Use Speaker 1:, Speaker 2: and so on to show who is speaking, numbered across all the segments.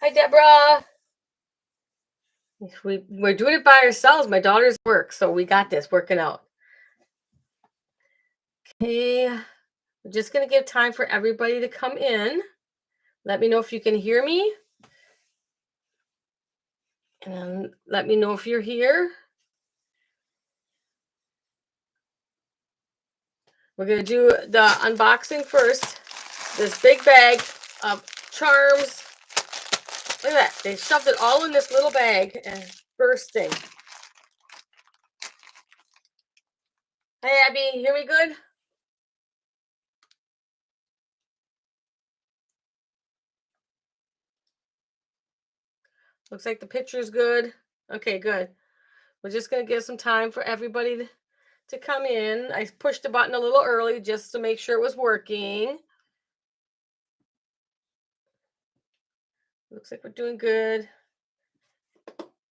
Speaker 1: Hi, Deborah. We're doing it by ourselves. My daughter's work, so we got this working out. Okay, we're just gonna give time for everybody to come in. Let me know if you can hear me, and let me know if you're here. We're gonna do the unboxing first. This big bag of charms. Look at that. They shoved it all in this little bag and it's bursting. Hey, Abby, hear me good? Looks like the picture's good. Okay, good. We're just gonna give some time for everybody to come in. I pushed the button a little early just to make sure it was working. Looks like we're doing good.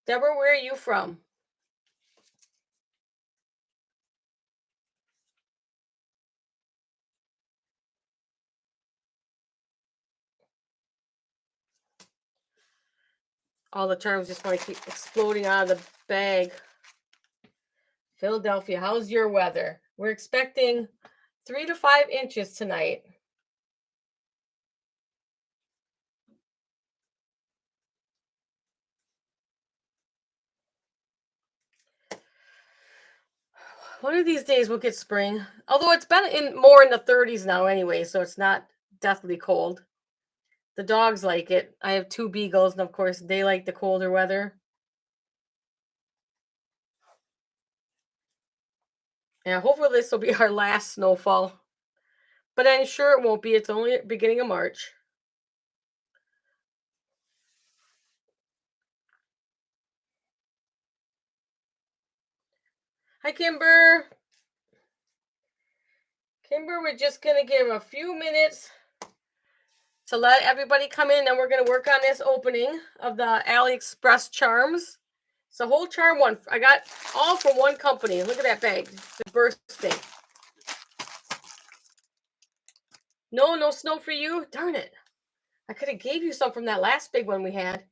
Speaker 1: Deborah, where are you from? All the terms just want to keep exploding out of the bag. Philadelphia, how's your weather? We're expecting 3 to 5 inches tonight. One of these days we'll get spring. Although it's been more in the 30s now anyway, so it's not deathly cold. The dogs like it. I have 2 beagles, and of course they like the colder weather. Yeah, hopefully this will be our last snowfall. But I'm sure it won't be. It's only beginning of March. Hi, Kimber. Kimber, we're just going to give a few minutes to let everybody come in, and we're going to work on this opening of the AliExpress charms. It's a whole charm one. I got all from one company. Look at that bag. It's bursting. No snow for you? Darn it. I could have gave you some from that last big one we had.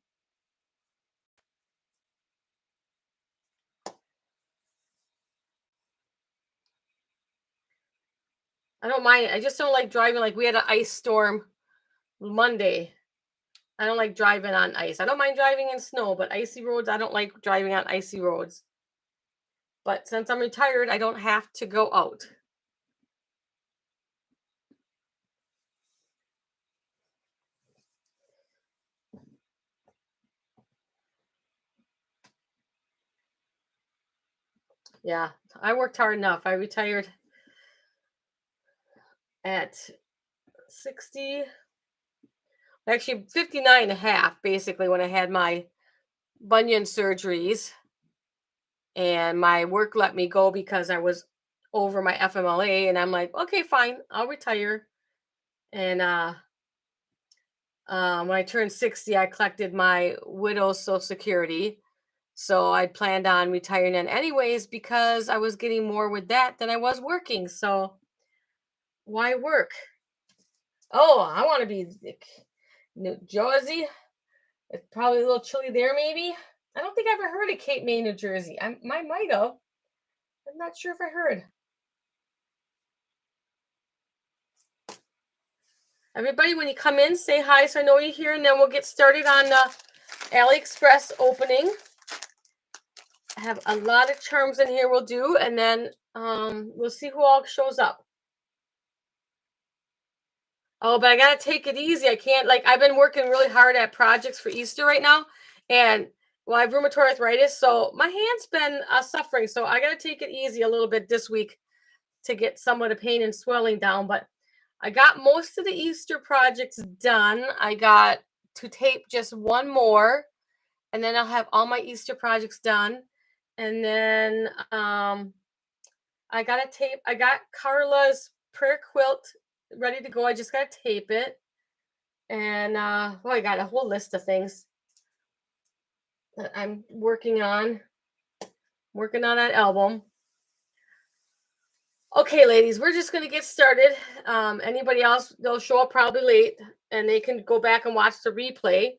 Speaker 1: I don't mind. I just don't like driving. Like we had an ice storm Monday. I don't like driving on ice. I don't mind driving in snow, but icy roads, I don't like driving on icy roads. But since I'm retired, I don't have to go out. Yeah, I worked hard enough. I retired at 60, actually 59 and a half, basically, when I had my bunion surgeries. And my work let me go because I was over my FMLA. And I'm like, okay, fine, I'll retire. And when I turned 60, I collected my widow's Social Security. So I planned on retiring then anyways because I was getting more with that than I was working. So why work? Oh, I want to be New Jersey. It's probably a little chilly there, maybe. I don't think I ever heard of Cape May, New Jersey. I might have. I'm not sure if I heard. Everybody, when you come in, say hi so I know you're here, and then we'll get started on the AliExpress opening. I have a lot of charms in here we'll do, and then we'll see who all shows up. Oh, but I gotta take it easy. I can't, like, I've been working really hard at projects for Easter right now, and well, I have rheumatoid arthritis, so my hand's been suffering. So I gotta take it easy a little bit this week to get some of the pain and swelling down. But I got most of the Easter projects done. I got to tape just one more, and then I'll have all my Easter projects done. And then I got to tape. I got Carla's prayer quilt ready to go. I just got to tape it. And I got a whole list of things that I'm working on that album. Okay, ladies, we're just going to get started. Anybody else, they'll show up probably late and they can go back and watch the replay.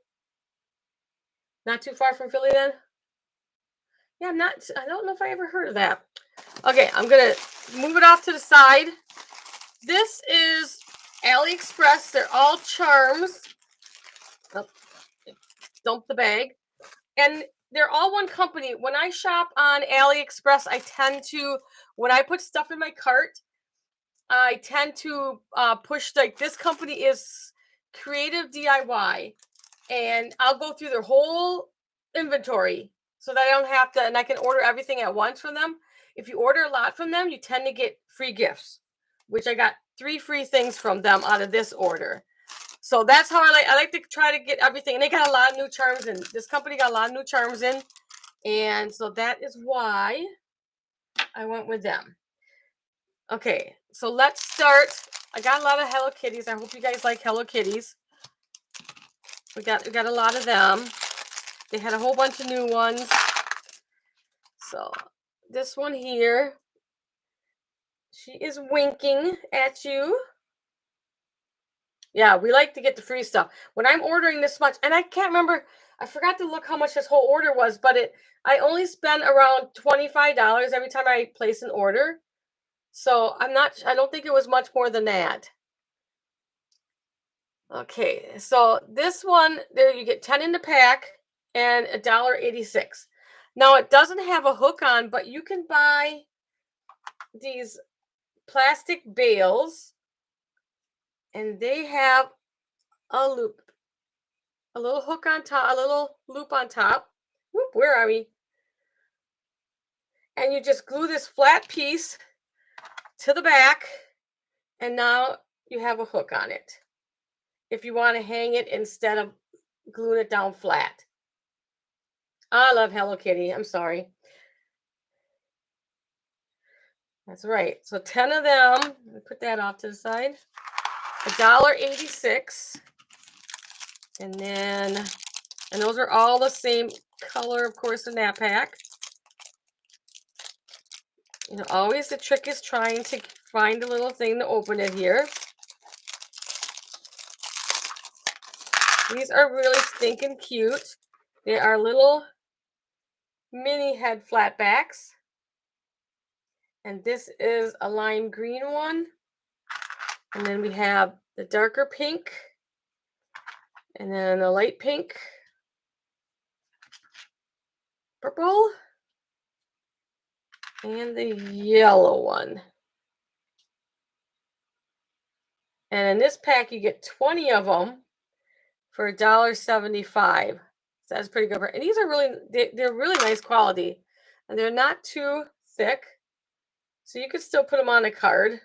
Speaker 1: Not too far from Philly then? Yeah, I don't know if I ever heard of that. Okay, I'm gonna move it off to the side. This is AliExpress. They're all charms. Oh, dump the bag. And they're all one company. When I shop on AliExpress, I tend to, when I put stuff in my cart, I tend to push, like, this company is Creative DIY, and I'll go through their whole inventory so that I don't have to, and I can order everything at once from them. If you order a lot from them, you tend to get free gifts, which I got 3 free things from them out of this order. So that's how I like to try to get everything. And they got a lot of new charms in. This company got a lot of new charms in. And so that is why I went with them. Okay, so let's start. I got a lot of Hello Kitties. I hope you guys like Hello Kitties. We got a lot of them. They had a whole bunch of new ones. So this one here, she is winking at you. Yeah, we like to get the free stuff. When I'm ordering this much, and I can't remember, I forgot to look how much this whole order was, but I only spend around $25 every time I place an order. So I don't think it was much more than that. Okay, so this one, there you get 10 in the pack and $1.86. Now it doesn't have a hook on, but you can buy these plastic bales and they have a loop, a little hook on top, a little loop on top. Whoop, where are we? And you just glue this flat piece to the back, and now you have a hook on it if you want to hang it instead of gluing it down flat. I love Hello Kitty. I'm sorry. That's right. So 10 of them. Let me put that off to the side. $1.86. And those are all the same color, of course, in that pack. You know, always the trick is trying to find a little thing to open it here. These are really stinking cute. They are little mini head flatbacks. And this is a lime green one. And then we have the darker pink. And then a light pink. Purple. And the yellow one. And in this pack, you get 20 of them for $1.75. So that's pretty good. And these are they're really nice quality. And they're not too thick. So you could still put them on a card.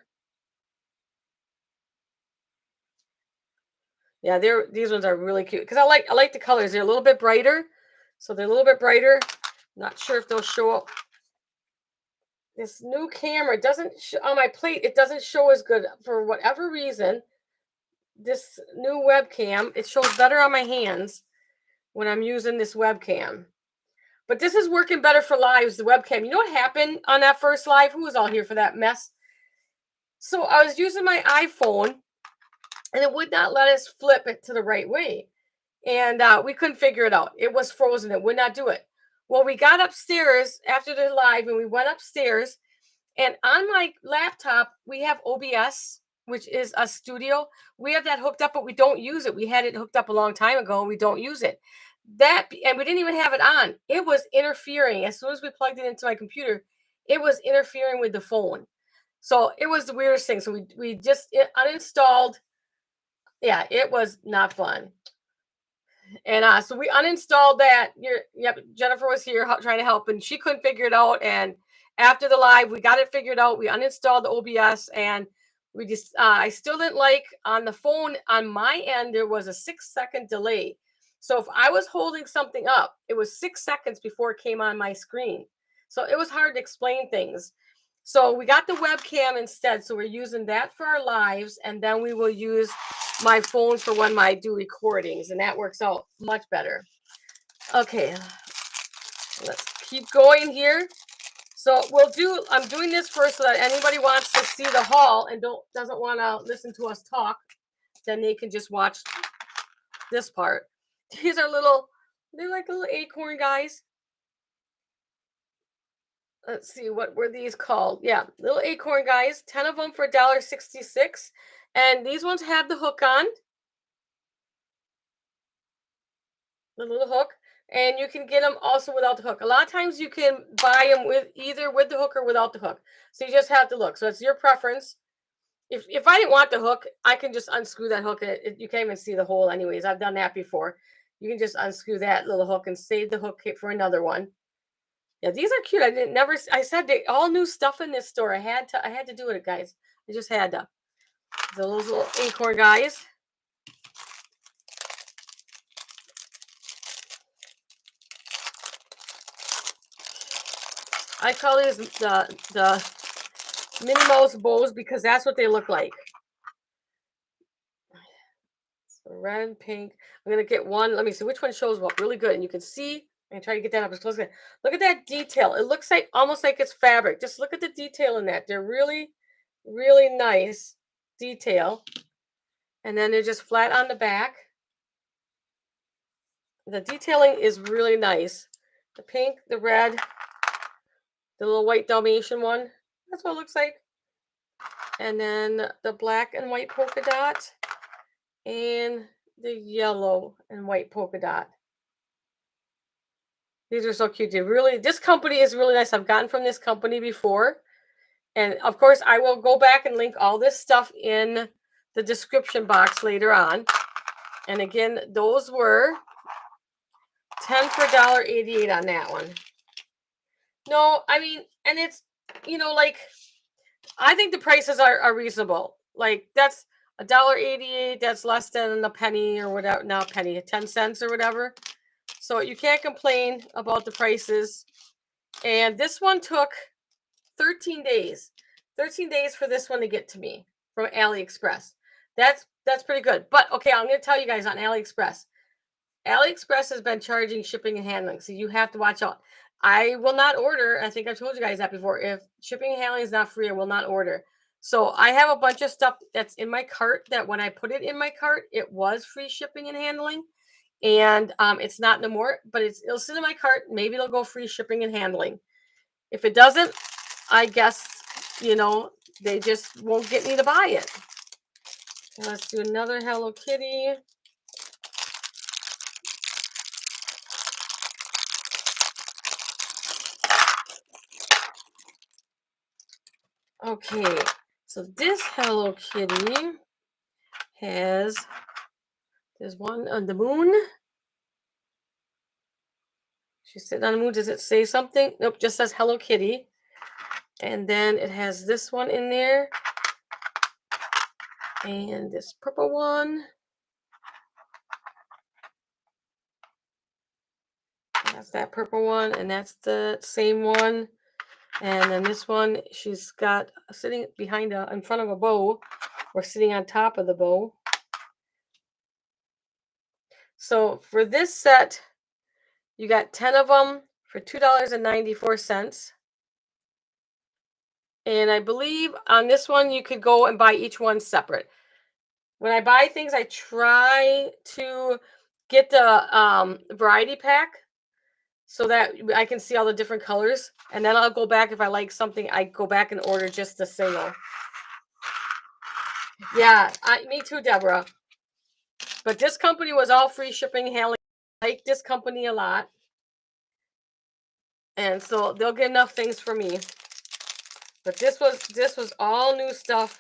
Speaker 1: Yeah, these ones are really cute. Because I like the colors. They're a little bit brighter. So they're a little bit brighter. Not sure if they'll show up. This new camera doesn't on my plate, it doesn't show as good for whatever reason. This new webcam, it shows better on my hands when I'm using this webcam. But this is working better for lives, the webcam. You know what happened on that first live? Who was all here for that mess? So I was using my iPhone and it would not let us flip it to the right way. And we couldn't figure it out. It was frozen. It would not do it. Well, we got upstairs after the live and we went upstairs. And on my laptop, we have OBS, which is a studio. We have that hooked up, but we don't use it. We had it hooked up a long time ago and we don't use it. And we didn't even have it on. It was interfering. As soon as we plugged it into my computer, it was interfering with the phone. So it was the weirdest thing. So we just uninstalled. Yeah, it was not fun. And so we uninstalled that. Jennifer was here trying to help, and she couldn't figure it out. And after the live, we got it figured out. We uninstalled the OBS, and we just I still didn't like on the phone on my end. There was a 6-second delay. So if I was holding something up, it was 6 seconds before it came on my screen. So it was hard to explain things. So we got the webcam instead. So we're using that for our lives, and then we will use my phone for when I do recordings, and that works out much better. Okay, let's keep going here. So I'm doing this first so that anybody wants to see the haul and doesn't want to listen to us talk, then they can just watch this part. These are little They're like little acorn guys. Let's see, what were these called? Yeah, little acorn guys. 10 of them for $1.66. And these ones have the hook on, the little hook. And you can get them also without the hook. A lot of times you can buy them with either with the hook or without the hook. So you just have to look. So it's your preference. If I didn't want the hook, I can just unscrew that hook. You can't even see the hole anyways. I've done that before. You can just unscrew that little hook and save the hook for another one. Yeah, these are cute. I didn't never. I said they all new stuff in this store. I had to do it, guys. I just had to. Those little acorn guys. I call these the Minnie Mouse bows because that's what they look like. So red and pink. I'm gonna get one. Let me see which one shows up really good, and you can see. And try to get that up as close as I can. Look at that detail. It looks like almost like it's fabric. Just look at the detail in that. They're really, really nice detail. And then they're just flat on the back. The detailing is really nice. The pink, the red, the little white Dalmatian one. That's what it looks like. And then the black and white polka dot and the yellow and white polka dot. These are so cute. This company is really nice. I've gotten from this company before. And of course, I will go back and link all this stuff in the description box later on. And again, those were 10 for $1.88 on that one. No, I mean, and it's, like, I think the prices are reasonable. Like, that's $1.88. That's less than a penny or whatever. Not a penny, 10 cents or whatever. So you can't complain about the prices. And this one took 13 days. 13 days for this one to get to me from AliExpress. That's pretty good. But okay, I'm going to tell you guys on AliExpress. AliExpress has been charging shipping and handling, so you have to watch out. I will not order. I think I've told you guys that before. If shipping and handling is not free, I will not order. So I have a bunch of stuff that's in my cart that when I put it in my cart, it was free shipping and handling. And it's not no more, but it'll sit in my cart. Maybe it'll go free shipping and handling. If it doesn't, I guess, they just won't get me to buy it. Let's do another Hello Kitty. Okay, so this Hello Kitty there's one on the moon. She's sitting on the moon. Does it say something? Nope, just says Hello Kitty. And then it has this one in there. And this purple one. That's that purple one. And that's the same one. And then this one, she's got sitting in front of a bow, or sitting on top of the bow. So for this set, you got 10 of them for $2.94. And I believe on this one, you could go and buy each one separate. When I buy things, I try to get the variety pack so that I can see all the different colors. And then I'll go back if I like something, I go back and order just the single. Yeah, me too, Deborah. But this company was all free shipping and handling. I like this company a lot. And so they'll get enough things for me. But this was all new stuff.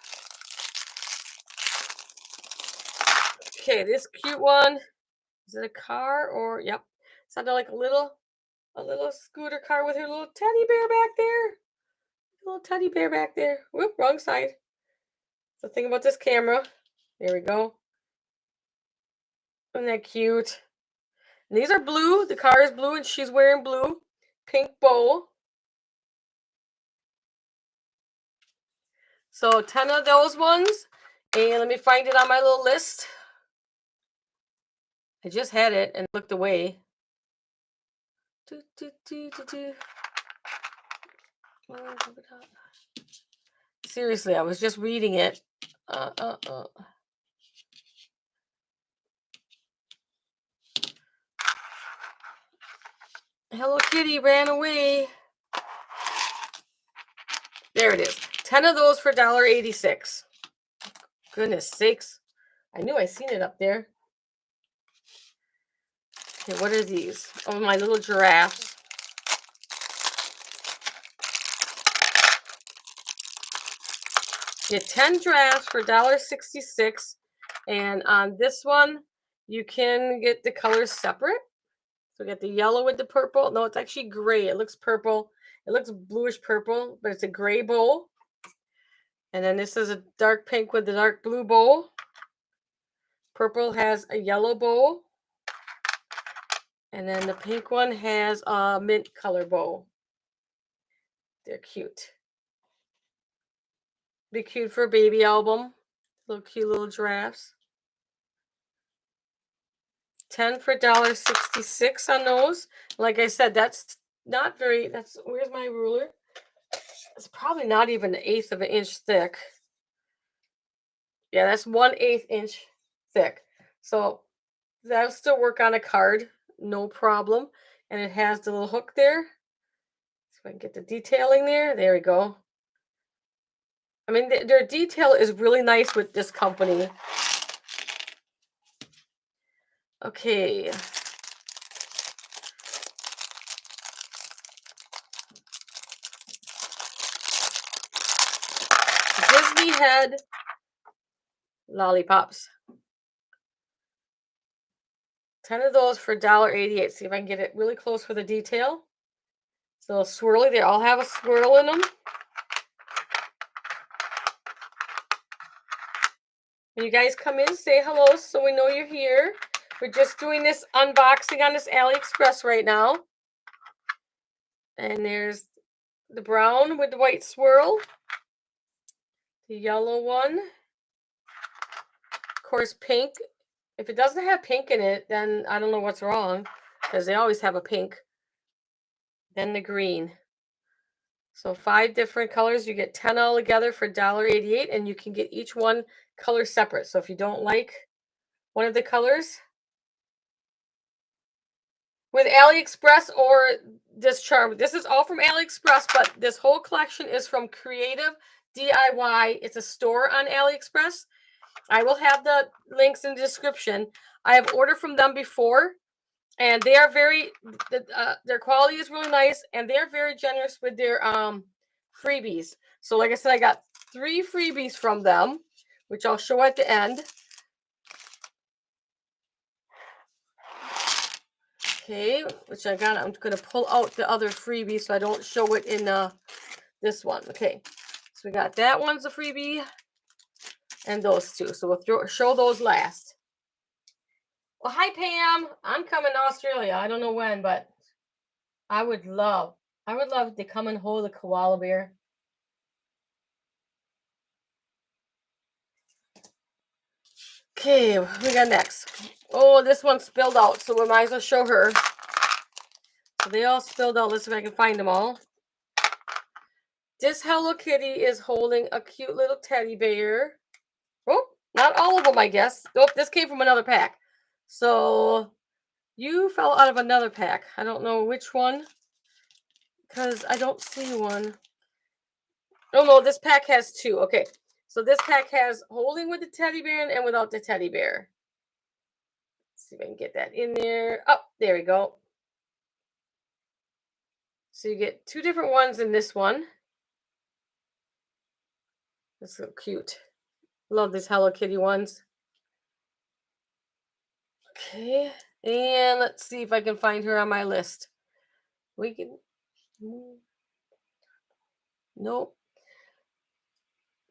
Speaker 1: Okay, this cute one. Is it a car or yep. Sounded like a little scooter car with her little teddy bear back there. Little teddy bear back there. Whoop, wrong side. The thing about this camera. There we go. Isn't that cute? And these are blue. The car is blue and she's wearing blue. Pink bow. So 10 of those ones. And let me find it on my little list. I just had it and looked away. Seriously, I was just reading it. Hello Kitty ran away. There it is. 10 of those for $1.86. Goodness sakes. I knew I seen it up there. Okay, what are these? Oh, my little giraffes. Get 10 giraffes for $1.66. And on this one, you can get the colors separate. So get the yellow with the purple. No, it's actually gray. It looks purple. It looks bluish purple, but it's a gray bow. And then this is a dark pink with the dark blue bow. Purple has a yellow bow. And then the pink one has a mint color bow. They're cute. Be cute for a baby album. Little cute little giraffes. 10 for $1.66 on those. Like I said, that's not very, where's my ruler? It's probably not even an eighth of an inch thick. Yeah, that's 1/8 inch thick. So that'll still work on a card, no problem. And it has the little hook there. See if I can get the detailing there. There we go. I mean, their detail is really nice with this company. Okay. Disney head lollipops. 10 of those for $1.88. See if I can get it really close for the detail. It's a little swirly. They all have a swirl in them. And you guys come in, say hello so we know you're here. We're just doing this unboxing on this AliExpress right now. And there's the brown with the white swirl. The yellow one. Of course, pink. If it doesn't have pink in it, then I don't know what's wrong, because they always have a pink. Then the green. So 5 different colors. You get 10 all together for $1.88, and you can get each one color separate. So if you don't like one of the colors, with AliExpress or this charm, this is all from AliExpress, but this whole collection is from Creative DIY. It's a store on AliExpress. I will have the links in the description. I have ordered from them before, and they are their quality is really nice, and they're very generous with their freebies. So like I said, I got 3 freebies from them, which I'll show at the end. Okay, which I got. I'm going to pull out the other freebie so I don't show it in this one. Okay, so we got that one's a freebie, and those two. So we'll show those last. Well, hi Pam. I'm coming to Australia. I don't know when, but I would love to come and hold a koala bear. Okay, what we got next? Oh, this one spilled out, so we might as well show her. So they all spilled out. Let's see if I can find them all. This Hello Kitty is holding a cute little teddy bear. Oh, not all of them, I guess. Oh, this came from another pack. So you fell out of another pack. I don't know which one, because I don't see one. Oh, no, this pack has 2. Okay, so this pack has holding with the teddy bear and without the teddy bear. Let's see if I can get that in there. Oh, there we go. So you get 2 different ones in this one. That's so cute. Love these Hello Kitty ones. Okay, and let's see if I can find her on my list. We can. Nope.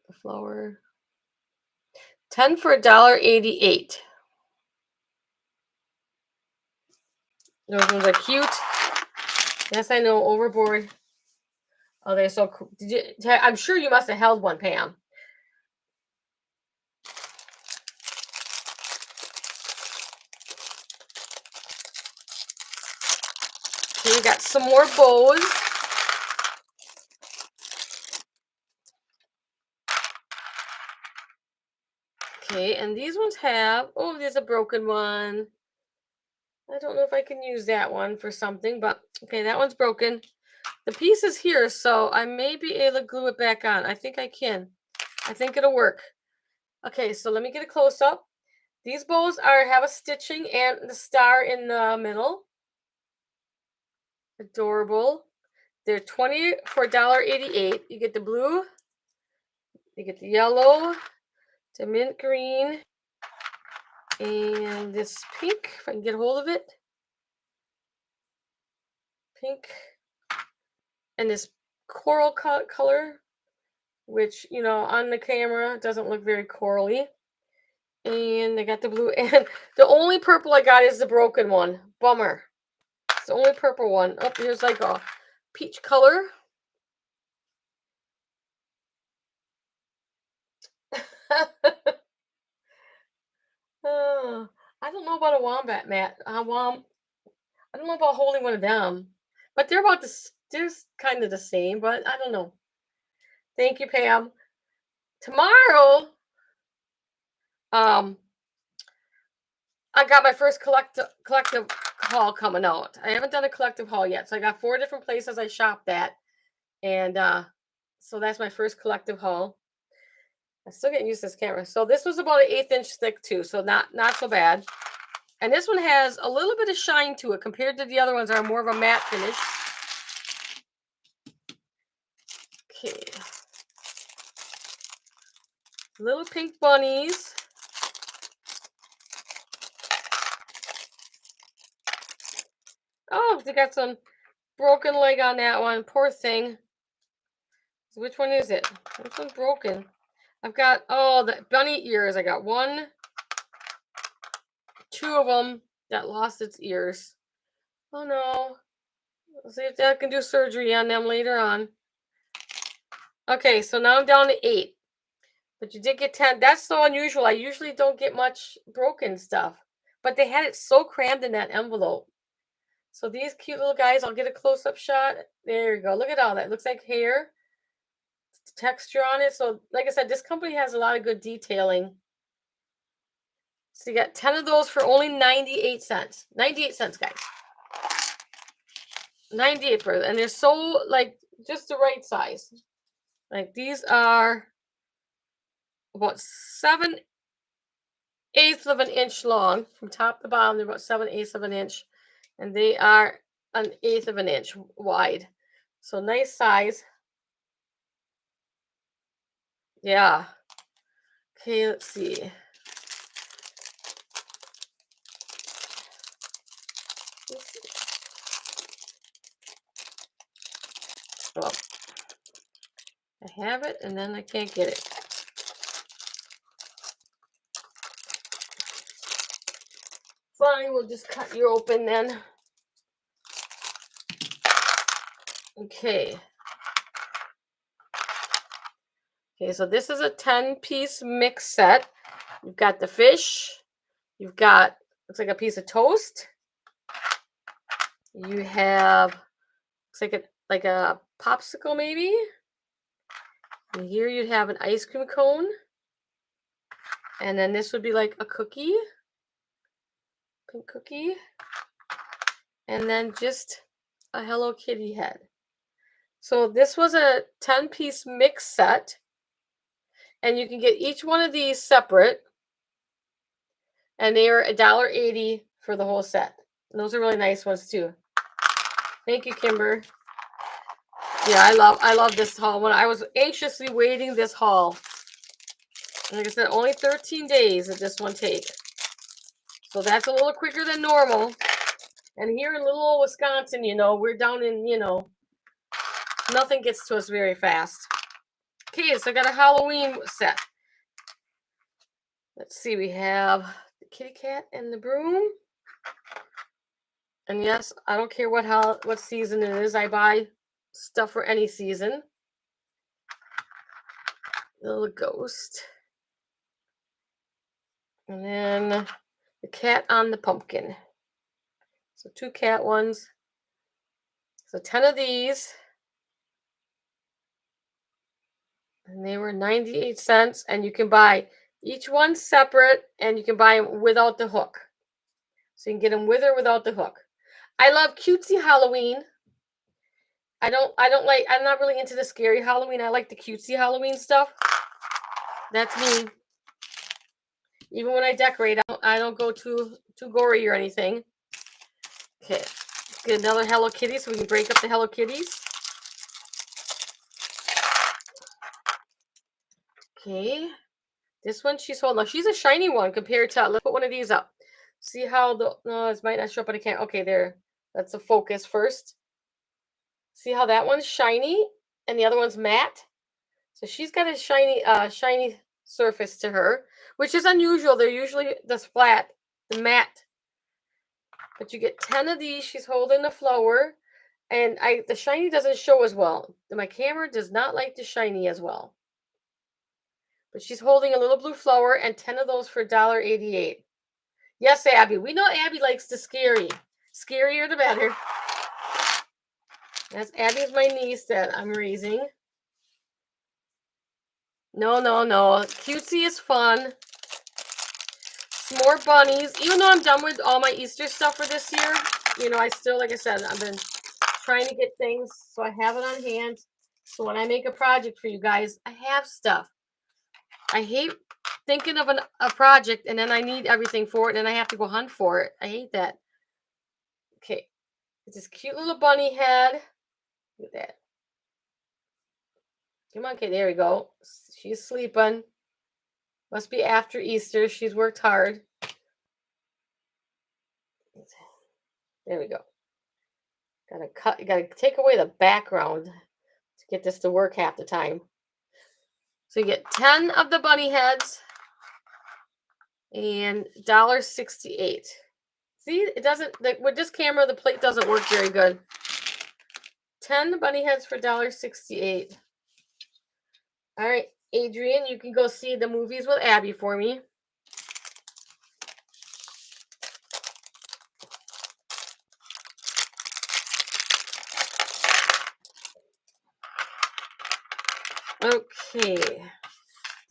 Speaker 1: The flower. 10 for $1.88. Those ones are cute. Yes, I know. Overboard. Oh, they're so cool. I'm sure you must have held one, Pam. Okay, we got some more bows. Okay, and these ones have, oh, there's a broken one. I don't know if I can use that one for something, but okay, that one's broken. The piece is here, so I may be able to glue it back on. I think I can. I think it'll work. Okay, so let me get a close up. These bows have a stitching and the star in the middle. Adorable. They're 20 for $1.88. You get the blue, you get the yellow, the mint green, and this pink, if I can get a hold of it. Pink. And this coral color, which, on the camera doesn't look very corally. And I got the blue, and the only purple I got is the broken one. Bummer. It's the only purple one. Oh, here's like a peach color. I don't know about a wombat, Matt. I don't know about holding one of them, but they're they're kind of the same, but I don't know. Thank you, Pam. Tomorrow, um, I got my first collective haul coming out. I haven't done a collective haul yet, so I got 4 different places I shopped at, and so that's my first collective haul. I'm still getting used to this camera. So this was about an 1/8 inch thick too, so not so bad. And this one has a little bit of shine to it compared to the other ones are more of a matte finish. Okay. Little pink bunnies. Oh, they got some broken leg on that one. Poor thing. So which one is it? Which one's broken? I've got, the bunny ears. I got 1, 2 of them that lost its ears. Oh no. Let's see if I can do surgery on them later on. Okay, so now I'm down to 8. But you did get 10. That's so unusual. I usually don't get much broken stuff. But they had it so crammed in that envelope. So these cute little guys, I'll get a close-up shot. There you go. Look at all that. It looks like hair. Texture on it. So like I said, this company has a lot of good detailing. So you got 10 of those for only 98 cents. 98 cents, guys. 98 for it. And they're so just the right size. Like these are about 7/8 of an inch long from top to bottom. They're about 7/8 of an inch, and they are 1/8 of an inch wide. So nice size. Yeah. Okay, let's see. Well, I have it, and then I can't get it. Fine, we'll just cut you open then. Okay. Okay, so this is a 10-piece mix set. You've got the fish. You've got, looks like a piece of toast. You have, looks like a popsicle maybe. And here you'd have an ice cream cone. And then this would be like a cookie. Pink cookie. And then just a Hello Kitty head. So this was a 10-piece mix set. And you can get each one of these separate. And they are $1.80 for the whole set. And those are really nice ones too. Thank you, Kimber. Yeah, I love this haul. When I was anxiously waiting this haul. Like I said, only 13 days did this one take. So that's a little quicker than normal. And here in little old Wisconsin, we're down in, nothing gets to us very fast. Okay, so I got a Halloween set. Let's see, we have the kitty cat and the broom. And yes, I don't care what season it is. I buy stuff for any season. Little ghost. And then the cat on the pumpkin. So 2 cat ones. So 10 of these. And they were 98 cents. And you can buy each one separate, and you can buy them without the hook. So you can get them with or without the hook. I love cutesy Halloween. I'm not really into the scary Halloween. I like the cutesy Halloween stuff. That's me. Even when I decorate, I don't go too gory or anything. Okay, let's get another Hello Kitty so we can break up the Hello Kitties. Okay, this one she's holding. Now she's a shiny one compared to. Let's put one of these up. See how the no, this might not show up on the camera. Okay, there. That's the focus first. See how that one's shiny and the other one's matte. So she's got a shiny surface to her, which is unusual. They're usually this flat, the matte. But you get 10 of these. She's holding the flower. And the shiny doesn't show as well. My camera does not like the shiny as well. But she's holding a little blue flower and 10 of those for $1.88. Yes, Abby. We know Abby likes the scary. Scarier the better. That's Abby's my niece that I'm raising. No. Cutesy is fun. Some more bunnies. Even though I'm done with all my Easter stuff for this year, I still, like I said, I've been trying to get things so I have it on hand. So when I make a project for you guys, I have stuff. I hate thinking of a project and then I need everything for it and then I have to go hunt for it. I hate that. Okay. It's this cute little bunny head. Look at that. Come on, okay, there we go. She's sleeping. Must be after Easter. She's worked hard. There we go. Gotta take away the background to get this to work half the time. So you get 10 of the bunny heads and $1.68. See, it doesn't, with this camera, the plate doesn't work very good. 10 bunny heads for $1.68. All right, Adrian, you can go see the movies with Abby for me. Okay,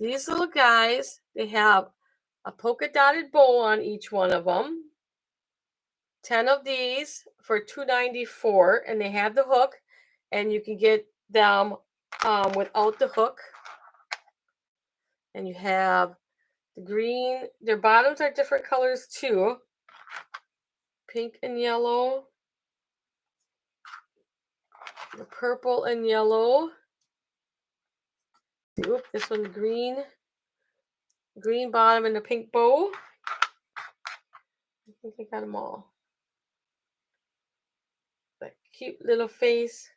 Speaker 1: these little guys, they have a polka dotted bow on each one of them. 10 of these for $2.94, and they have the hook, and you can get them without the hook. And you have the green. Their bottoms are different colors too. Pink and yellow. The purple and yellow. Oop, this one green. Green bottom and the pink bow. I think I got them all. That cute little face.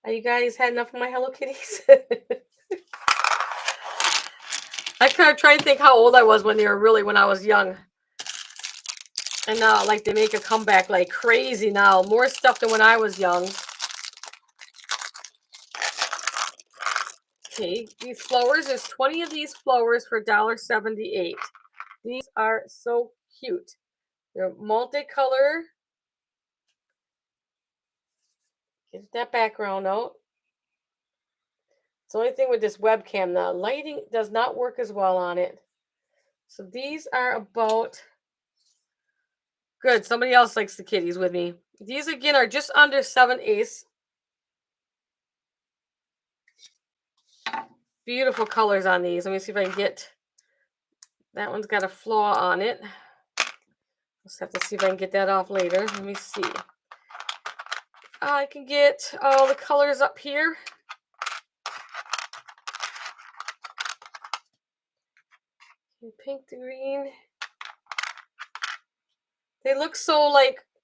Speaker 1: Are you guys had enough of my Hello Kitties? I kind of try to think how old I was when I was young. And now, like, they make a comeback like crazy now. More stuff than when I was young. Okay, these flowers, there's 20 of these flowers for $1.78. These are so cute. They're multicolor. Get that background out. It's the only thing with this webcam. The lighting does not work as well on it. So these are about... Good, somebody else likes the kitties with me. These, again, are just under 7/8. Beautiful colors on these. Let me see if I can get... That one's got a flaw on it. Just have to see if I can get that off later. Let me see. I can get all the colors up here. The pink, the green. They look so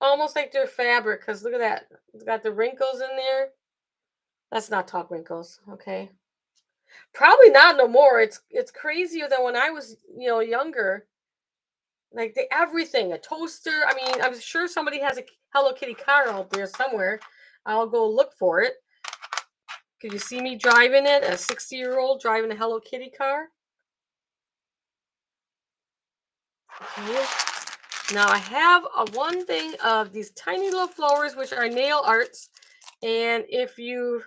Speaker 1: almost like they're fabric because look at that. It's got the wrinkles in there. Let's not talk wrinkles, okay? Probably not no more. It's crazier than when I was, younger. Like everything, a toaster. I mean, I'm sure somebody has a Hello Kitty car out there somewhere. I'll go look for it. Could you see me driving it? A 60-year-old driving a Hello Kitty car? Okay. Now I have one thing of these tiny little flowers, which are nail arts. And if you're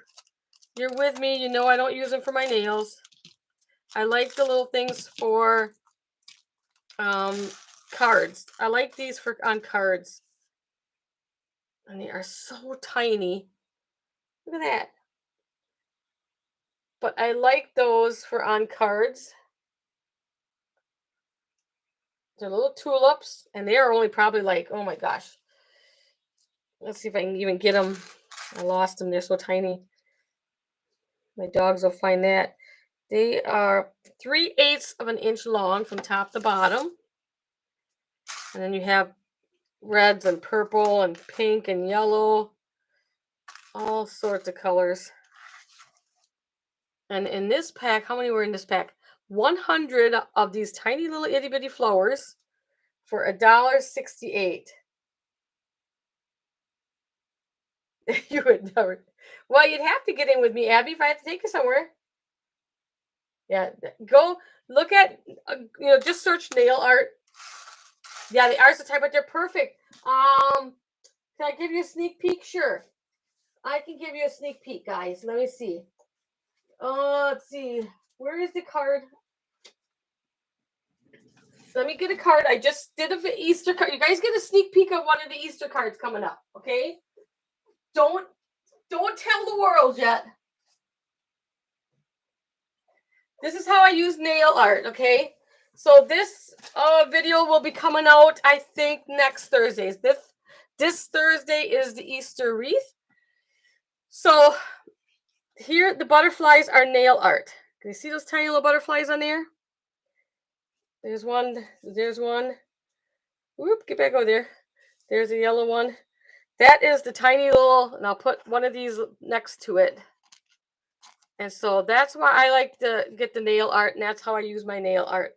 Speaker 1: with me, you know I don't use them for my nails. I like the little things for cards. I like these for on cards. And they are so tiny. Look at that. But I like those for on cards. They're little tulips, and they are only probably like, oh my gosh. Let's see if I can even get them. I lost them. They're so tiny. My dogs will find that. They are 3/8 of an inch long from top to bottom. And then you have reds and purple and pink and yellow. All sorts of colors. And in this pack, how many were in this pack? 100 of these tiny little itty bitty flowers for $1.68. You would never. Well, you'd have to get in with me, Abby, if I had to take you somewhere. Yeah, go look at, just search nail art. Yeah, the art's the type, but they're perfect. Can I give you a sneak peek? Sure. I can give you a sneak peek, guys. Let me see. Let's see. Where is the card? Let me get a card. I just did an Easter card. You guys get a sneak peek of one of the Easter cards coming up, okay? Don't tell the world yet. This is how I use nail art, okay? So this video will be coming out, I think, next Thursday. This Thursday is the Easter wreath. So here, the butterflies are nail art. Can you see those tiny little butterflies on there? There's one. There's one. Whoop, get back over there. There's a yellow one. That is the tiny little, and I'll put one of these next to it. And so that's why I like to get the nail art, and that's how I use my nail art.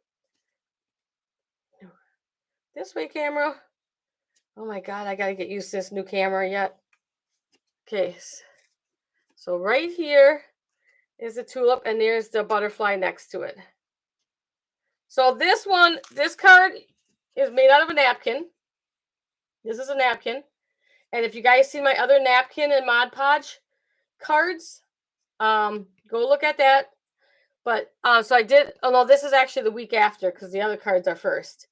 Speaker 1: This way, camera. Oh my God, I got to get used to this new camera yet. Okay, so right here is the tulip, and there's the butterfly next to it. So this card is made out of a napkin. This is a napkin. And if you guys see my other napkin and Mod Podge cards, go look at that. But so I did, oh no, this is actually the week after because the other cards are first.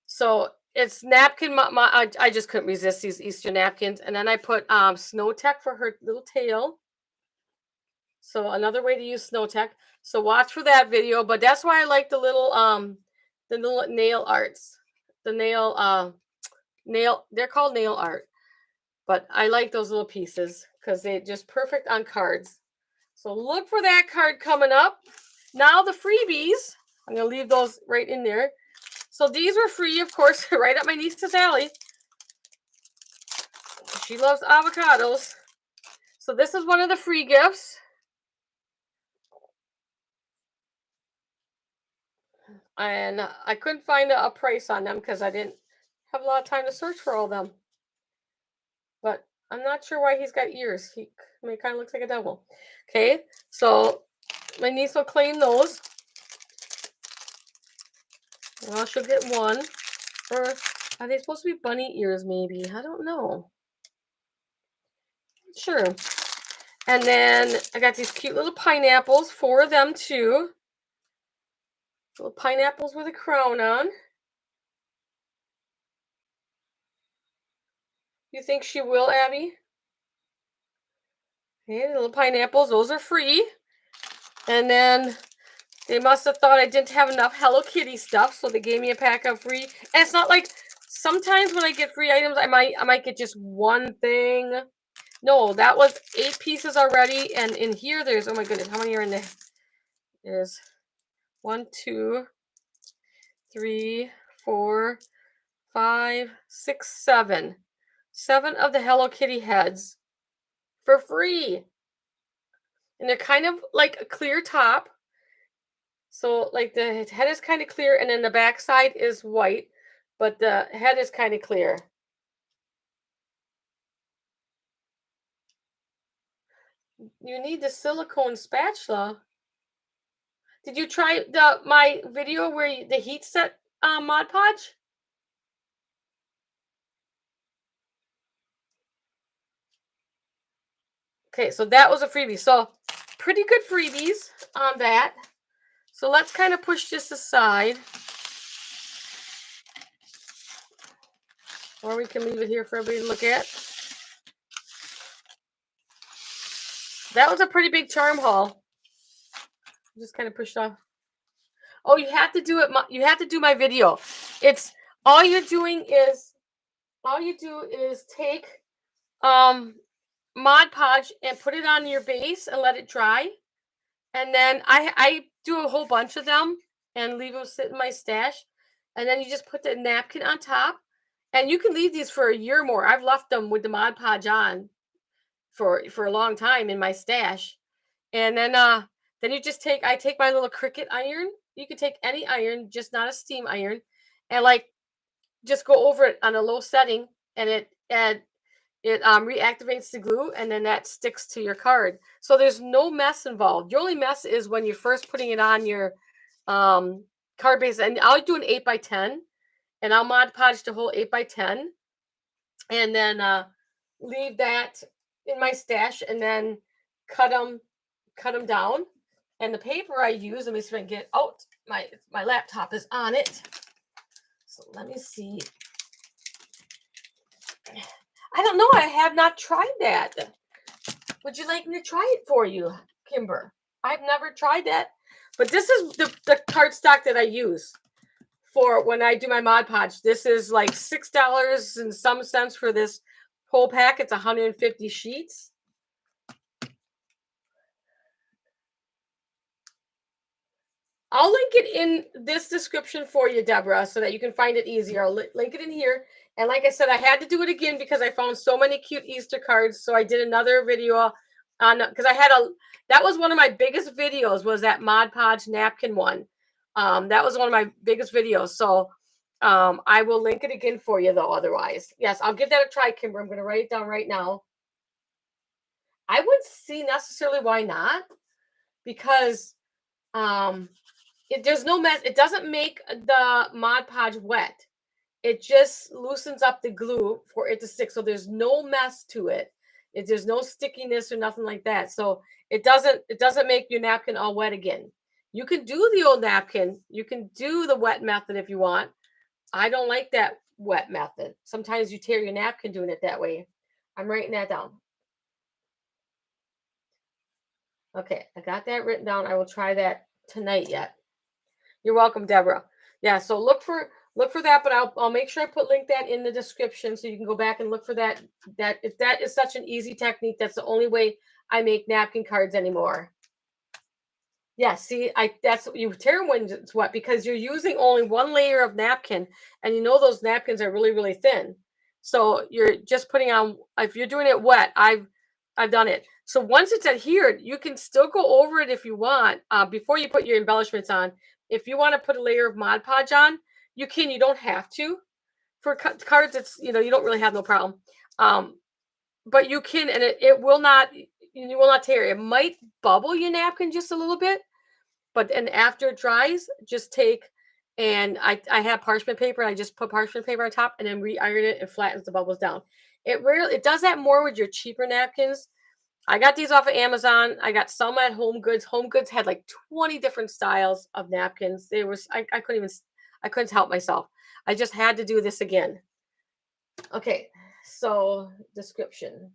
Speaker 1: So it's napkin. I just couldn't resist these Easter napkins. And then I put Snow Tech for her little tail. So another way to use Snow Tech. So watch for that video. But that's why I like the little nail arts. The nail, they're called nail art. But I like those little pieces because they're just perfect on cards. So look for that card coming up. Now the freebies, I'm going to leave those right in there. So these were free, of course, right up my niece's alley. She loves avocados. So this is one of the free gifts. And I couldn't find a price on them because I didn't have a lot of time to search for all of them. But I'm not sure why he's got ears. He kind of looks like a devil. Okay, so my niece will claim those. Well, she'll get one. Or are they supposed to be bunny ears, maybe? I don't know. Sure. And then I got these cute little pineapples, 4 of them too. Little pineapples with a crown on. You think she will, Abby? Okay, little pineapples, those are free. And then they must have thought I didn't have enough Hello Kitty stuff, so they gave me a pack of free. And it's not like sometimes when I get free items, I might get just one thing. No, that was 8 pieces already. And in here, there's, oh my goodness, how many are in there? There's 1, 2, 3, 4, 5, 6, 7. 7 of the Hello Kitty heads for free. And they're kind of like a clear top. So like the head is kind of clear and then the back side is white, but the head is kind of clear. You need the silicone spatula. Did you try my video where the heat set Mod Podge? Okay, so that was a freebie. So pretty good freebies on that. So let's kind of push this aside. Or we can leave it here for everybody to look at. That was a pretty big charm haul. Just kind of pushed off. Oh, you have to do it. You have to do my video. It's all you're doing is take Mod Podge and put it on your base and let it dry. And then I do a whole bunch of them and leave them sit in my stash. And then you just put the napkin on top. And you can leave these for a year or more. I've left them with the Mod Podge on for a long time in my stash. And then you just I take my little Cricut iron. You can take any iron, just not a steam iron, and like just go over it on a low setting, and it reactivates the glue, and then that sticks to your card. So there's no mess involved. Your only mess is when you're first putting it on your card base. And I'll do an 8x10, and I'll Mod Podge the whole 8x10, and then leave that in my stash, and then cut them down. And the paper I use, let me see if I can get out. My laptop is on it. So let me see. I don't know. I have not tried that. Would you like me to try it for you, Kimber? I've never tried that. But this is the cardstock that I use for when I do my Mod Podge. This is like $6 and some cents for this whole pack. It's 150 sheets. I'll link it in this description for you, Deborah, so that you can find it easier. I'll link it in here. And like I said, I had to do it again because I found so many cute Easter cards. So I did another video on, because that was one of my biggest videos, was that Mod Podge napkin one. That was one of my biggest videos. So I will link it again for you, though, otherwise. Yes, I'll give that a try, Kimber. I'm going to write it down right now. I wouldn't see necessarily why not, because there's no mess. It doesn't make the Mod Podge wet. It just loosens up the glue for it to stick. So there's no mess to it. There's no stickiness or nothing like that. So it doesn't make your napkin all wet again. You can do the old napkin. You can do the wet method if you want. I don't like that wet method. Sometimes you tear your napkin doing it that way. I'm writing that down. Okay, I got that written down. I will try that tonight yet. You're welcome, Deborah. Yeah, so look for that, but I'll make sure I link that in the description so you can go back and look for that. That is such an easy technique. That's the only way I make napkin cards anymore. Yeah, see, that's you tear them when it's wet because you're using only one layer of napkin, and you know those napkins are really, really thin. So you're just putting on. If you're doing it wet, I've done it. So once it's adhered, you can still go over it if you want before you put your embellishments on. If you want to put a layer of Mod Podge on, you can. You don't have to. For cards, it's you don't really have no problem. But you can, and it will not. You will not tear. It might bubble your napkin just a little bit, but and after it dries, just take and I have parchment paper. And I just put parchment paper on top and then re-iron it and flattens the bubbles down. It does that more with your cheaper napkins. I got these off of Amazon. I got some at Home Goods. Home Goods had like 20 different styles of napkins. I couldn't help myself. I just had to do this again. Okay, so description.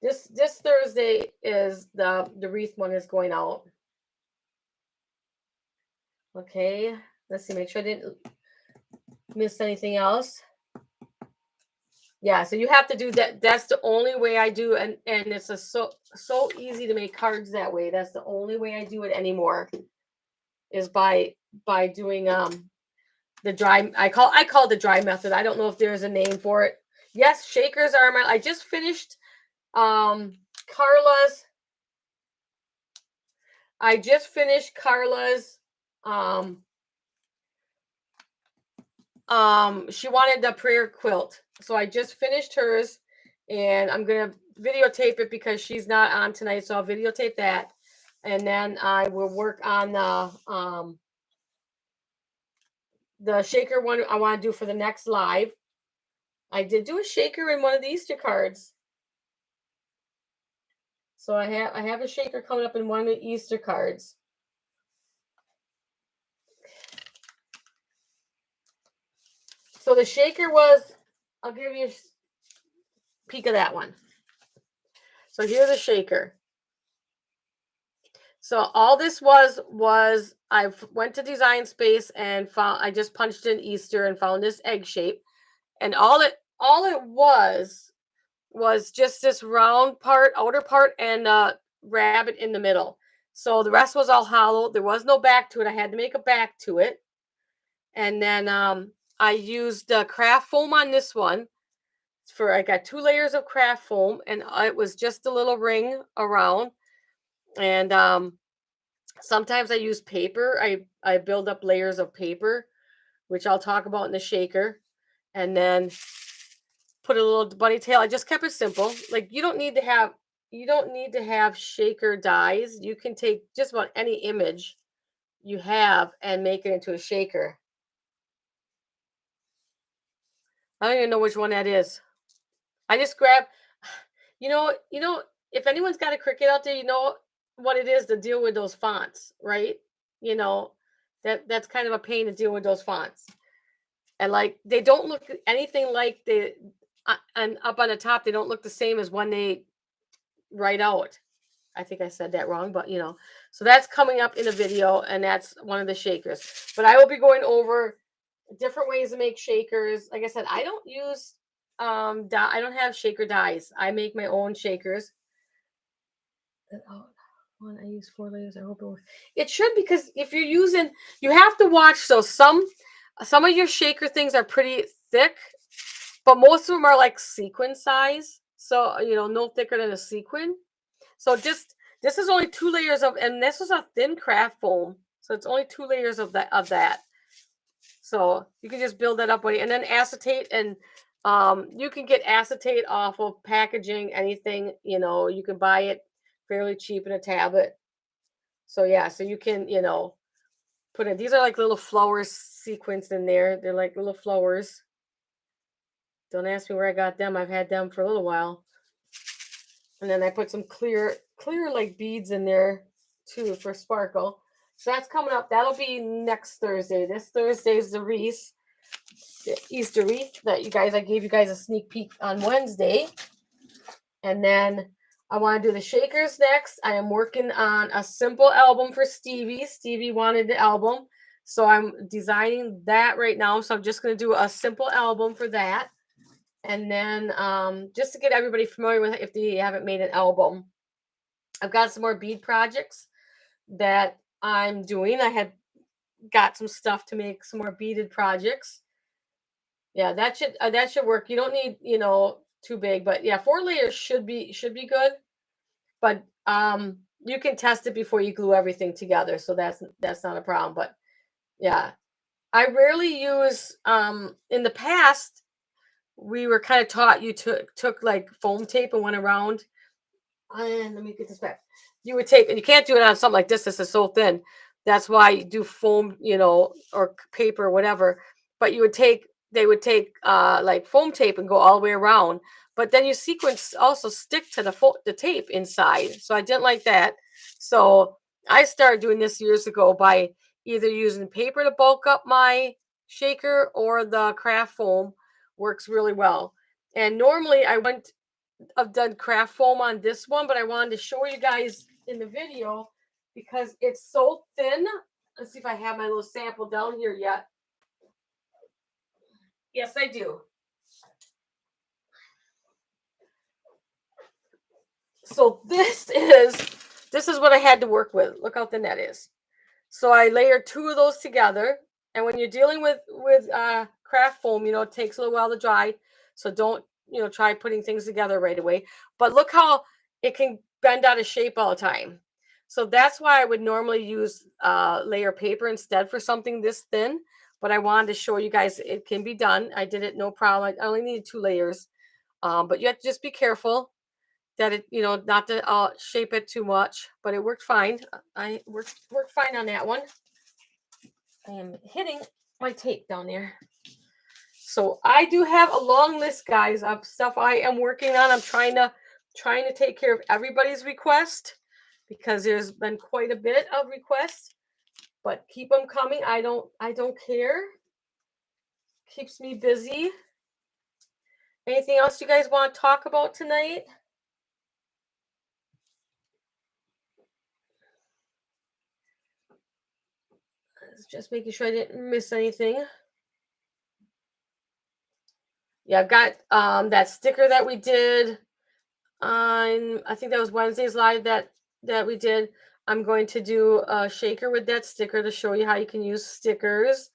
Speaker 1: This Thursday is the wreath one is going out. Okay, let's see, make sure I didn't miss anything else. Yeah, so you have to do that. That's the only way I do, and it's so easy to make cards that way. That's the only way I do it anymore, is by doing the dry. I call it the dry method. I don't know if there's a name for it. Yes, shakers are I just finished Carla's. I just finished Carla's. She wanted the prayer quilt, so I just finished hers, and I'm gonna videotape it because she's not on tonight, so I'll videotape that, and then I will work on the shaker one I want to do for the next live. I did do a shaker in one of the Easter cards, so I have a shaker coming up in one of the Easter cards. So the shaker was, I'll give you a peek of that one. So here's the shaker. So all this was I went to Design Space and found, I just punched in Easter and found this egg shape, and all it was just this round part, outer part, and rabbit in the middle. So the rest was all hollow. There was no back to it. I had to make a back to it, and then I used craft foam on this one. I got 2 layers of craft foam, and it was just a little ring around, and sometimes I use paper. I build up layers of paper, which I'll talk about in the shaker, and then put a little bunny tail. I just kept it simple. Like you don't need to have shaker dies. You can take just about any image you have and make it into a shaker. I don't even know which one that is. I just grab, if anyone's got a Cricut out there, you know what it is to deal with those fonts, right? You know, that's kind of a pain to deal with those fonts. And like they don't look anything like and up on the top, they don't look the same as when they write out. I think I said that wrong, but so that's coming up in a video, and that's one of the shakers. But I will be going over different ways to make shakers. Like I said, I don't use I don't have shaker dies. I make my own shakers. Oh, one I use 4 layers. I hope it should, because if you're using, you have to watch. So some of your shaker things are pretty thick, but most of them are like sequin size. So no thicker than a sequin. So this is only 2 layers of, and this is a thin craft foam. So it's only 2 layers of that. So you can just build that up, and then acetate, and you can get acetate off of packaging, anything, you can buy it fairly cheap in a tablet. So yeah, so you can, put in, these are like little flowers sequenced in there. They're like little flowers. Don't ask me where I got them. I've had them for a little while. And then I put some clear like beads in there too for sparkle. So that's coming up. That'll be next Thursday. This Thursday is the wreath, the Easter wreath that I gave you guys a sneak peek on Wednesday. And then I want to do the shakers next. I am working on a simple album for Stevie. Stevie wanted the album, so I'm designing that right now. So I'm just going to do a simple album for that. And then just to get everybody familiar with it, if they haven't made an album, I've got some more bead projects that I'm doing. I had got some stuff to make some more beaded projects. Yeah, that should work. You don't need, too big, but yeah, 4 layers should be good. But you can test it before you glue everything together, so that's not a problem. But yeah, I rarely use in the past we were kind of taught, you took like foam tape and went around, and let me get this back. You would take, and you can't do it on something like this. This is so thin. That's why you do foam, or paper or whatever. But they would take like foam tape and go all the way around. But then your sequence also stick to the tape inside. So I didn't like that. So I started doing this years ago by either using paper to bulk up my shaker, or the craft foam works really well. And normally I've done craft foam on this one, but I wanted to show you guys in the video because it's so thin. Let's see if I have my little sample down here yet. Yes, I do. So this is what I had to work with. Look how thin that is. So I layered 2 of those together. And when you're dealing with craft foam, it takes a little while to dry. So don't, try putting things together right away. But look how it can bend out of shape all the time. So that's why I would normally use layer paper instead for something this thin. But I wanted to show you guys it can be done. I did it no problem. I only needed 2 layers. But you have to just be careful that it, not to shape it too much. But it worked fine. I worked fine on that one. I am hitting my tape down there. So I do have a long list, guys, of stuff I am working on. I'm trying to take care of everybody's request, because there's been quite a bit of requests. But keep them coming. I don't care. Keeps me busy. Anything else you guys want to talk about tonight? Just making sure I didn't miss anything. Yeah, I've got that sticker that we did on, I think that was Wednesday's live that we did. I'm going to do a shaker with that sticker to show you how you can use stickers.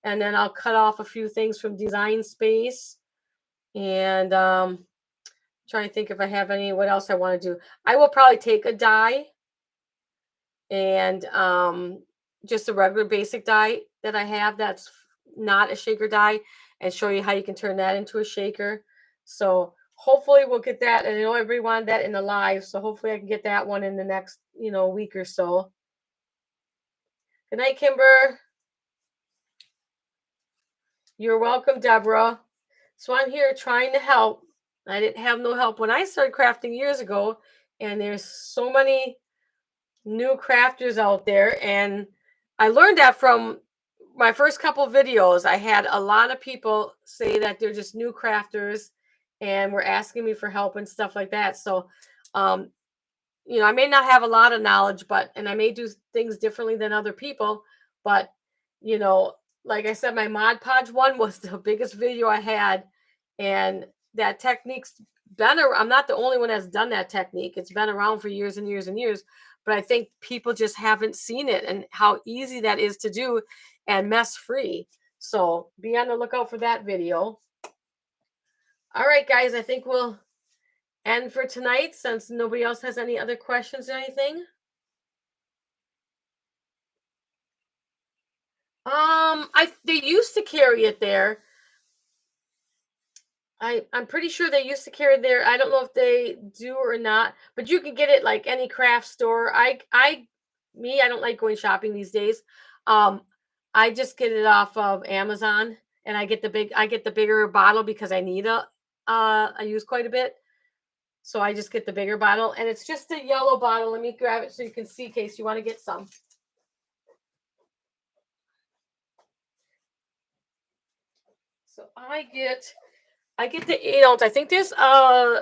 Speaker 1: And then I'll cut off a few things from Design Space. And trying to think if I have any, what else I want to do. I will probably take a die and just a regular basic die that I have that's not a shaker die, and show you how you can turn that into a shaker. So hopefully we'll get that. And I know everybody wanted that in the live, so hopefully I can get that one in the next, week or so. Good night, Kimber. You're welcome, Deborah. So I'm here trying to help. I didn't have no help when I started crafting years ago, and there's so many new crafters out there, and I learned that from my first couple of videos. I had a lot of people say that they're just new crafters and were asking me for help and stuff like that. So um I may not have a lot of knowledge, and I may do things differently than other people, but you know, like I said, my Mod Podge one was the biggest video I had, and that technique's been around. I'm not the only one that's done that technique. It's been around for years and years and years, but I think people just haven't seen it and how easy that is to do and mess free. So be on the lookout for that video. All right, guys, I think we'll end for tonight since nobody else has any other questions or anything. They used to carry it there. I'm pretty sure they used to carry it there. I don't know if they do or not, but you can get it like any craft store. I don't like going shopping these days. Um, I just get it off of Amazon, and I get the bigger bottle because I use quite a bit. So I just get the bigger bottle, and it's just a yellow bottle. Let me grab it so you can see in case you want to get some. So I get the 8 ounce. I think there's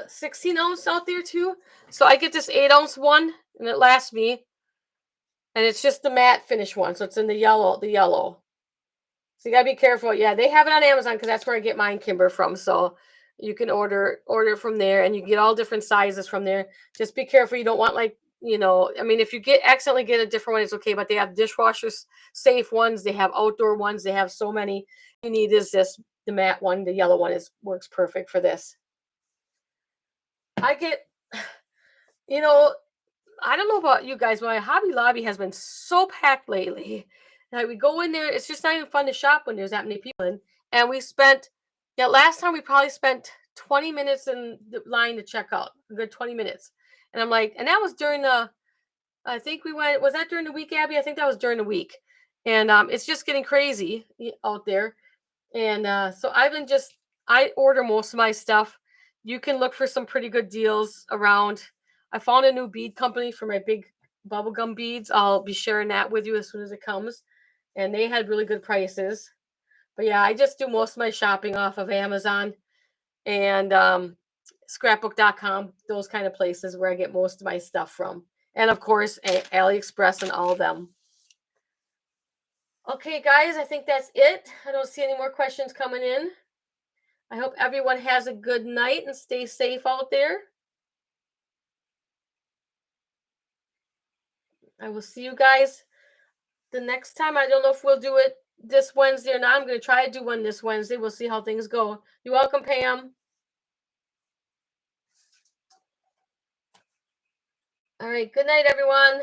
Speaker 1: 16 ounce out there too. So I get this 8 ounce one, and it lasts me. And it's just the matte finish one, so it's in the yellow. So you gotta be careful. Yeah, they have it on Amazon because that's where I get mine, Kimber, from. So you can order from there, and you can get all different sizes from there. Just be careful. You don't want I mean, if you accidentally get a different one, it's okay. But they have dishwashers safe ones. They have outdoor ones. They have so many. You need is this the matte one. The yellow one works perfect for this. I get, you know, I don't know about you guys, but my Hobby Lobby has been so packed lately. Like we go in there, it's just not even fun to shop when there's that many people in. And yeah, last time we probably spent 20 minutes in the line to check out, a good 20 minutes. And I'm like, and that was I think was that during the week, Abby? I think that was during the week. And it's just getting crazy out there. And so I order most of my stuff. You can look for some pretty good deals around. I found a new bead company for my big bubblegum beads. I'll be sharing that with you as soon as it comes. And they had really good prices. But yeah, I just do most of my shopping off of Amazon and scrapbook.com, those kind of places where I get most of my stuff from. And of course, AliExpress and all of them. Okay, guys, I think that's it. I don't see any more questions coming in. I hope everyone has a good night and stay safe out there. I will see you guys the next time. I don't know if we'll do it this Wednesday or not. I'm going to try to do one this Wednesday. We'll see how things go. You're welcome, Pam. All right. Good night, everyone.